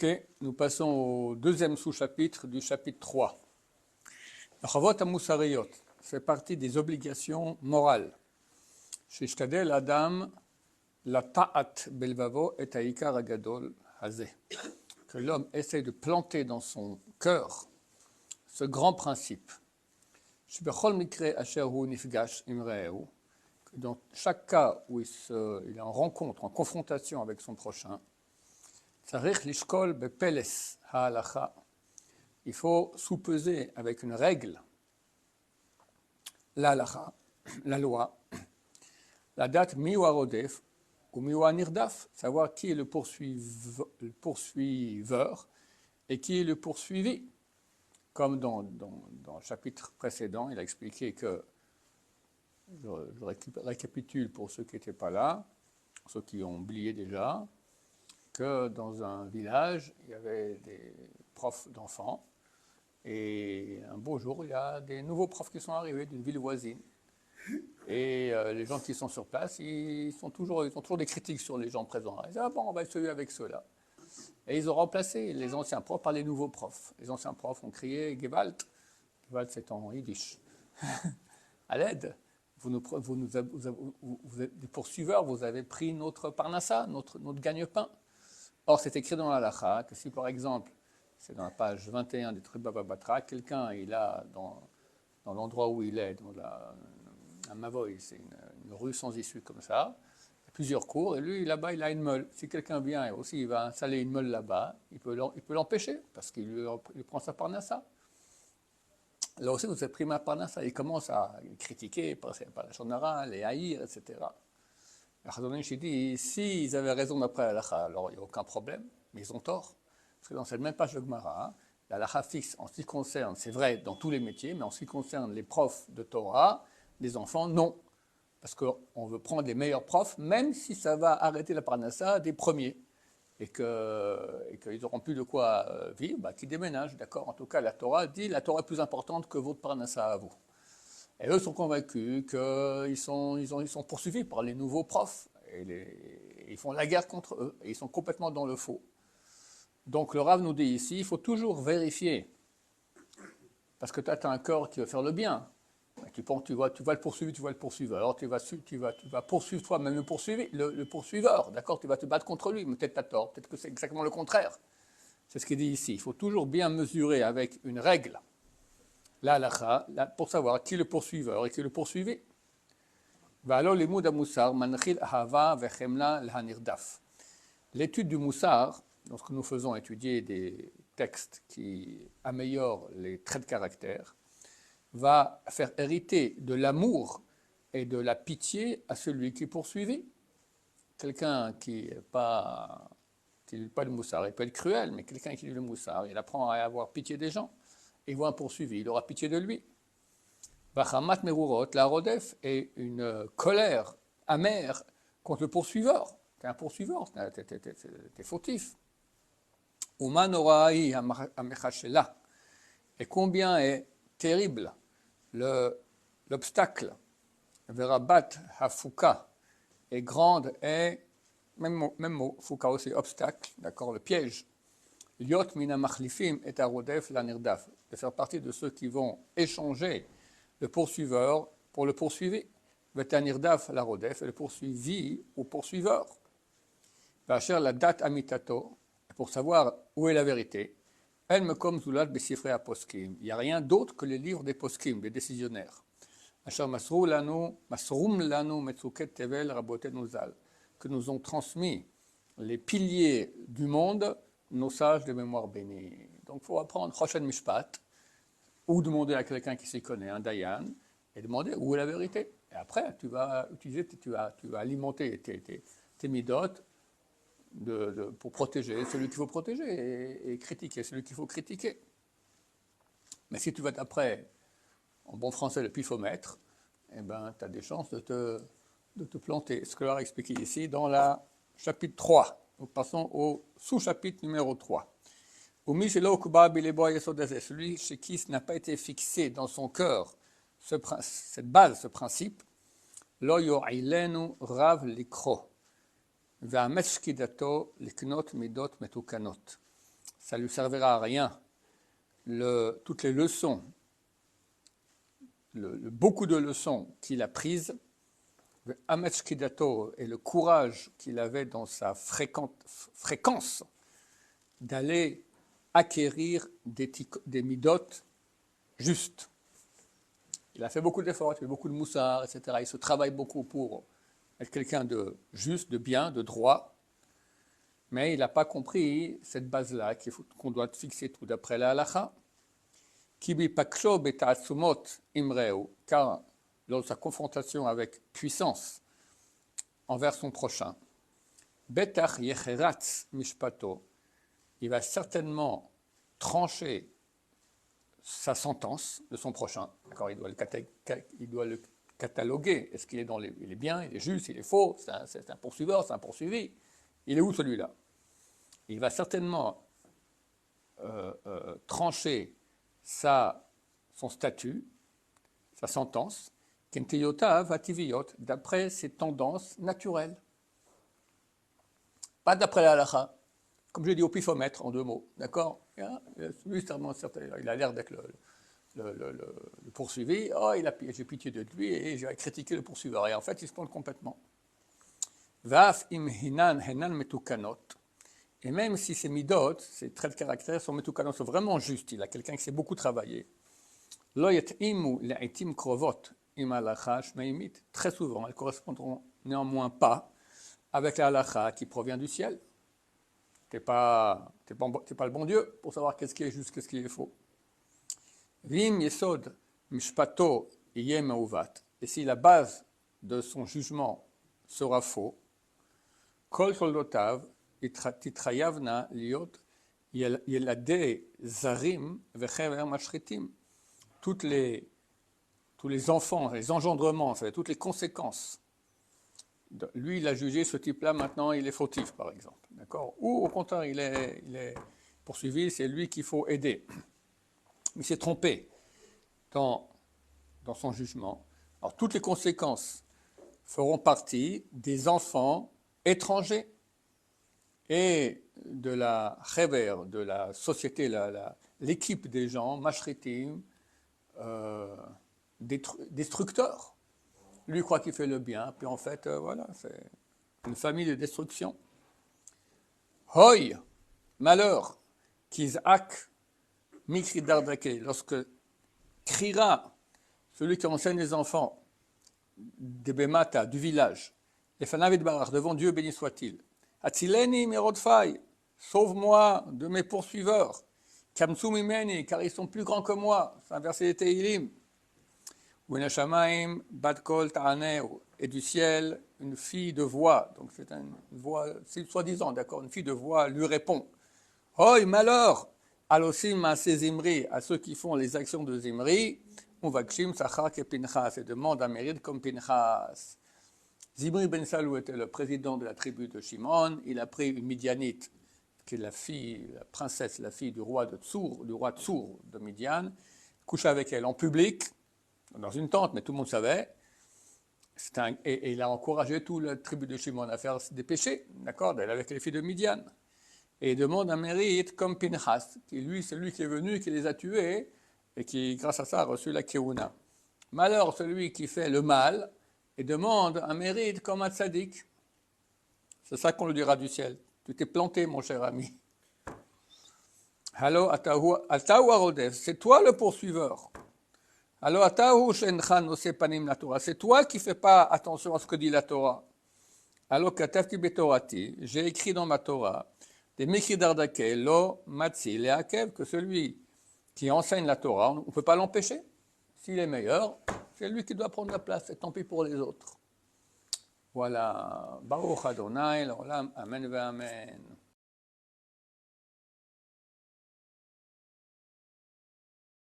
Ok, nous passons au deuxième sous-chapitre du chapitre 3. Le Chavot HaMusariyot fait partie des obligations morales. Shishtadel Adam la ta'at belvavo et ha'ikar hagadol hazeh. Que l'homme essaie de planter dans son cœur ce grand principe. Shebechol mikre asher hu nifgash im re'ehu. Dans chaque cas où il est en rencontre, en confrontation avec son prochain, Tzarich lishkol bepeles ha'alacha. Il faut sous-peser avec une règle l'halacha, la loi, la date miwa rodef ou miwa nirdaf, savoir qui est le poursuiveur et qui est le poursuivi. Comme dans le chapitre précédent, il a expliqué que, je récapitule pour ceux qui n'étaient pas là, ceux qui ont oublié déjà, que dans un village, il y avait des profs d'enfants, et un beau jour, il y a des nouveaux profs qui sont arrivés d'une ville voisine. Et les gens qui sont sur place, ils ont toujours des critiques sur les gens présents. Ils disent, ah bon, on va essayer avec ceux-là. Et ils ont remplacé les anciens profs par les nouveaux profs. Les anciens profs ont crié « Gewalt ». Gewalt, c'est en yiddish. À l'aide, vous êtes des poursuiveurs, vous avez pris notre parnassa, notre gagne-pain. Or, c'est écrit dans la halakha que si, par exemple, c'est dans la page 21 des Trucs Baba Batra, quelqu'un, il a dans l'endroit où il est, dans un Mavoï, c'est une rue sans issue comme ça, il y a plusieurs cours, et lui, là-bas, il a une meule. Si quelqu'un vient et aussi, il va installer une meule là-bas, il peut l'empêcher, parce qu'il lui prend sa parnassa. Là aussi, vous avez pris ma parnassa, il commence à critiquer, par la shonara, les haïr, etc. Le Chazon Ish dit, s'ils avaient raison d'après la halakha, alors il n'y a aucun problème, mais ils ont tort. Parce que dans cette même page de Gemara, la halakha fixe en ce qui concerne, c'est vrai dans tous les métiers, mais en ce qui concerne les profs de Torah, les enfants, non. Parce qu'on veut prendre les meilleurs profs, même si ça va arrêter la parnassa des premiers. Et qu'ils n'auront plus de quoi vivre, qu'ils déménagent, d'accord. En tout cas, la Torah dit, la Torah est plus importante que votre parnassa à vous. Et eux sont convaincus qu'ils sont poursuivis par les nouveaux profs. Et ils font la guerre contre eux. Et ils sont complètement dans le faux. Donc le Rav nous dit ici, il faut toujours vérifier. Parce que tu as un corps qui veut faire le bien. Tu vas le poursuivre, tu vas le poursuiveur. Tu vas poursuivre toi-même le poursuiveur. D'accord, tu vas te battre contre lui. Mais peut-être tu as tort. Peut-être que c'est exactement le contraire. C'est ce qu'il dit ici. Il faut toujours bien mesurer avec une règle. La halakha, pour savoir qui est le poursuiveur et qui est le poursuivi. L'étude du moussar, lorsque nous faisons étudier des textes qui améliorent les traits de caractère, va faire hériter de l'amour et de la pitié à celui qui est poursuivi. Quelqu'un qui n'est pas le moussar, il peut être cruel, mais quelqu'un qui lit le moussar, il apprend à avoir pitié des gens. Il voit un poursuivi, il aura pitié de lui. Vachamat merurot, la rodef, est une colère amère contre le poursuiveur. Tu es un poursuiveur, tu es fautif. Uman ora'i amechashela. Et combien est terrible l'obstacle. Verabat hafuka. Et grande est, même mot, fuka aussi, obstacle, d'accord, le piège. Liot mina machlifim et arodef la nirdaf. De faire partie de ceux qui vont échanger le poursuiveur pour le poursuivi. Vetanirdaf la rodef, et le poursuivi au poursuiveur. Vacher la date amitato, pour savoir où est la vérité. El mekom zulat besifrei aposkim. Il n'y a rien d'autre que les livres des poskim, des décisionnaires. Asher masrum lanu metzuket tevel rabotenu zal. Que nous ont transmis les piliers du monde, nos sages de mémoire bénie. Donc il faut apprendre Choshen Mishpat, ou demander à quelqu'un qui s'y connaît, un Dayan, et demander où est la vérité. Et après, tu vas alimenter tes midotes pour protéger celui qu'il faut protéger et critiquer celui qu'il faut critiquer. Mais si tu vas d'après, en bon français, le pifomètre, eh ben, tu as des chances de te planter. Ce que l'on a expliqué ici dans le chapitre 3. Nous passons au sous-chapitre numéro 3. Celui chez qui n'a pas été fixé dans son cœur cette base, ce principe, lo yo'ilenu rav likro. Il ça ne lui servira à rien. Toutes les leçons, beaucoup de leçons qu'il a prises, le Ametz Kidato et le courage qu'il avait dans sa fréquence d'aller acquérir des midotes justes. Il a fait beaucoup d'efforts, il a fait beaucoup de moussard, etc. Il se travaille beaucoup pour être quelqu'un de juste, de bien, de droit, mais il n'a pas compris cette base-là qu'on doit fixer tout d'après la halacha. Kibi paksho beta'atsumot imreu, car lors de sa confrontation avec puissance envers son prochain, betach yecheratz mishpato, il va certainement trancher sa sentence de son prochain. D'accord, il doit le cataloguer. Est-ce qu'il est il est bien, il est juste, il est faux, c'est un poursuiveur, c'est un poursuivi. Il est où celui-là? Il va certainement trancher son statut, sa sentence, kenteyota vativiyot, d'après ses tendances naturelles. Pas d'après la halakha. Comme je l'ai dit au pifomètre, en 2 mots. D'accord? Lui, il a l'air d'être le poursuivi. Oh, j'ai pitié de lui et j'ai critiqué le poursuiveur. Et en fait, il se plante complètement. Vaf im hinan henan metukanot. Et même si ces midot, ces traits de caractère sont metukanot, sont vraiment justes, il a quelqu'un qui sait beaucoup travailler. Lo yetimu le'itim krovot im halacha shmeimit. Très souvent, elles correspondront néanmoins pas avec la halacha qui provient du ciel. T'es pas le bon Dieu pour savoir qu'est-ce qui est juste, qu'est-ce qui est faux. Vim yesod mishpato yem meuvat. Et si la base de son jugement sera faux, kol soldotav titrayavna liot yeladei zarim vechever mashritim. Tous les enfants, les engendrements, toutes les conséquences. Lui, il a jugé ce type-là, maintenant, il est fautif, par exemple. D'accord? Ou, au contraire, il est poursuivi, c'est lui qu'il faut aider. Il s'est trompé dans son jugement. Alors, toutes les conséquences feront partie des enfants étrangers et de la chever, de la société, l'équipe des gens, mashritim, destructeurs. Lui croit qu'il fait le bien, puis en fait, voilà, c'est une famille de destruction. Hoy, malheur, kizak, mikri dardake, lorsque criera celui qui enseigne les enfants des Bemata, du village, les Fanavid Barar, devant Dieu béni soit-il, Atzileni merodfai, sauve-moi de mes poursuiveurs, Kamtsu mimeni, car ils sont plus grands que moi, c'est un verset de Tehilim. Et du ciel, une fille de voix, donc c'est une voix, c'est soi-disant, d'accord, une fille de voix lui répond. Hoi, malheur, alosim à ces Zimri, à ceux qui font les actions de Zimri, on va kshim sachar ke Pinchas, et demande un mérite comme Pinchas. Zimri ben Salou était le président de la tribu de Shimon, il a pris une Midianite, qui est la princesse, la fille du roi Tsour de Midian, couche avec elle en public, dans une tente, mais tout le monde savait. Et il a encouragé toute la tribu de Shimon à faire des péchés, d'accord, d'aller avec les filles de Midian. Et il demande un mérite comme Pinchas, qui lui, c'est lui qui est venu, qui les a tués, et qui, grâce à ça, a reçu la Keuna. Malheur celui qui fait le mal, et demande un mérite comme un tzaddik. C'est ça qu'on lui dira du ciel. Tu t'es planté, mon cher ami. Allo atahu arodef, c'est toi le poursuiveur. Alors, c'est toi qui ne fais pas attention à ce que dit la Torah. Alors, j'ai écrit dans ma Torah, des Mikri Dardake, lo matzi leakev, que celui qui enseigne la Torah, on ne peut pas l'empêcher. S'il est meilleur, c'est lui qui doit prendre la place, et tant pis pour les autres. Voilà. Baruch Adonai, l'olam, amen ve amen.